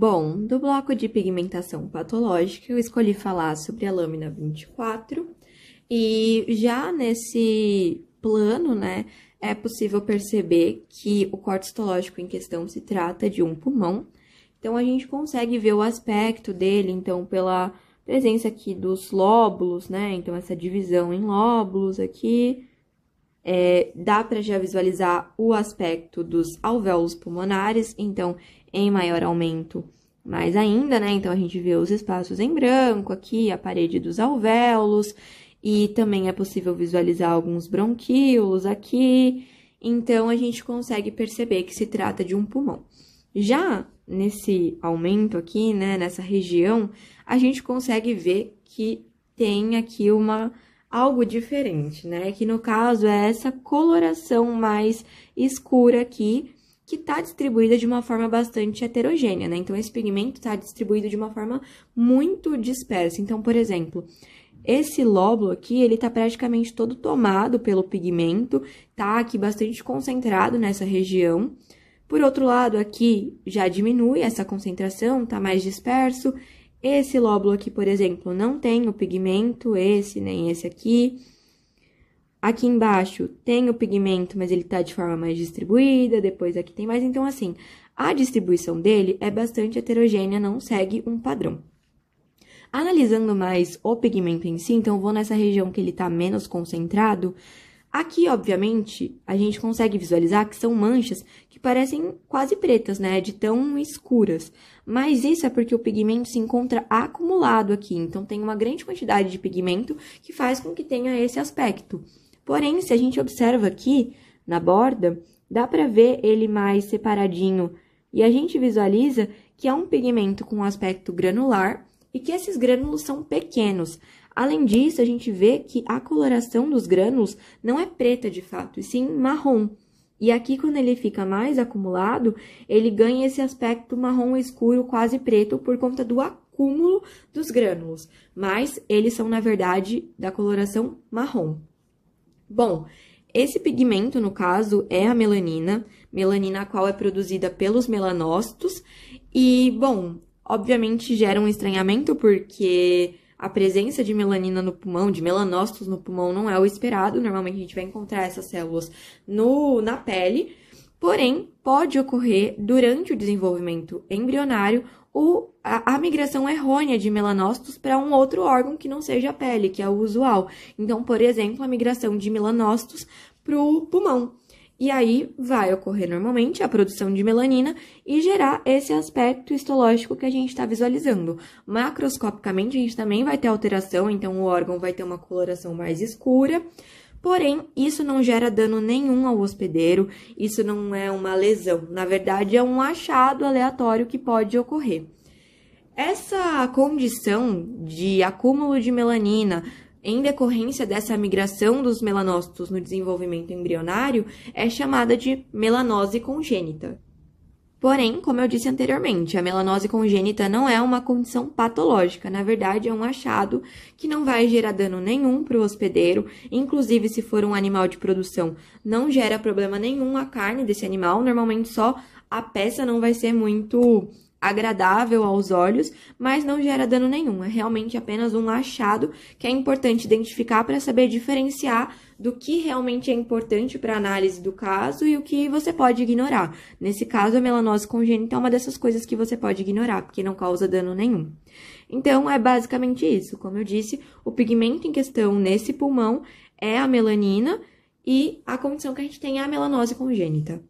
Bom, do bloco de pigmentação patológica, eu escolhi falar sobre a lâmina 24, e já nesse plano, né, é possível perceber que o corte histológico em questão se trata de um pulmão. Então, a gente consegue ver o aspecto dele, então, pela presença aqui dos lóbulos, né, então, essa divisão em lóbulos aqui. Dá para já visualizar o aspecto dos alvéolos pulmonares, então, em maior aumento mais ainda, né? Então, a gente vê os espaços em branco aqui, a parede dos alvéolos, e também é possível visualizar alguns bronquíolos aqui, então, a gente consegue perceber que se trata de um pulmão. Já nesse aumento aqui, né, nessa região, a gente consegue ver que tem aqui algo diferente, né? Que no caso é essa coloração mais escura aqui, que está distribuída de uma forma bastante heterogênea, né? Então, esse pigmento está distribuído de uma forma muito dispersa. Então, por exemplo, esse lóbulo aqui, ele tá praticamente todo tomado pelo pigmento, tá aqui bastante concentrado nessa região. Por outro lado, aqui já diminui essa concentração, tá mais disperso. Esse lóbulo aqui, por exemplo, não tem o pigmento, esse nem esse aqui. Aqui embaixo tem o pigmento, mas ele tá de forma mais distribuída, depois aqui tem mais. Então, assim, a distribuição dele é bastante heterogênea, não segue um padrão. Analisando mais o pigmento em si, então eu vou nessa região que ele tá menos concentrado. Aqui, obviamente, a gente consegue visualizar que são manchas que parecem quase pretas, né? De tão escuras. Mas isso é porque o pigmento se encontra acumulado aqui. Então, tem uma grande quantidade de pigmento que faz com que tenha esse aspecto. Porém, se a gente observa aqui na borda, dá para ver ele mais separadinho. E a gente visualiza que é um pigmento com aspecto granular e que esses grânulos são pequenos. Além disso, a gente vê que a coloração dos grânulos não é preta de fato, e sim marrom. E aqui, quando ele fica mais acumulado, ele ganha esse aspecto marrom escuro, quase preto, por conta do acúmulo dos grânulos. Mas eles são, na verdade, da coloração marrom. Bom, esse pigmento, no caso, é a melanina a qual é produzida pelos melanócitos. E, bom, obviamente gera um estranhamento, porque a presença de melanina no pulmão, de melanócitos no pulmão, não é o esperado. Normalmente, a gente vai encontrar essas células na pele. Porém, pode ocorrer, durante o desenvolvimento embrionário, a migração errônea de melanócitos para um outro órgão que não seja a pele, que é o usual. Então, por exemplo, a migração de melanócitos para o pulmão. E aí, vai ocorrer normalmente a produção de melanina e gerar esse aspecto histológico que a gente está visualizando. Macroscopicamente, a gente também vai ter alteração, então o órgão vai ter uma coloração mais escura. Porém, isso não gera dano nenhum ao hospedeiro, isso não é uma lesão. Na verdade, é um achado aleatório que pode ocorrer. Essa condição de acúmulo de melanina em decorrência dessa migração dos melanócitos no desenvolvimento embrionário, é chamada de melanose congênita. Porém, como eu disse anteriormente, a melanose congênita não é uma condição patológica, na verdade é um achado que não vai gerar dano nenhum para o hospedeiro, inclusive se for um animal de produção, não gera problema nenhum a carne desse animal, normalmente só a peça não vai ser muito agradável aos olhos, mas não gera dano nenhum. É realmente apenas um achado que é importante identificar para saber diferenciar do que realmente é importante para a análise do caso e o que você pode ignorar. Nesse caso, a melanose congênita é uma dessas coisas que você pode ignorar, porque não causa dano nenhum. Então, é basicamente isso. Como eu disse, o pigmento em questão nesse pulmão é a melanina e a condição que a gente tem é a melanose congênita.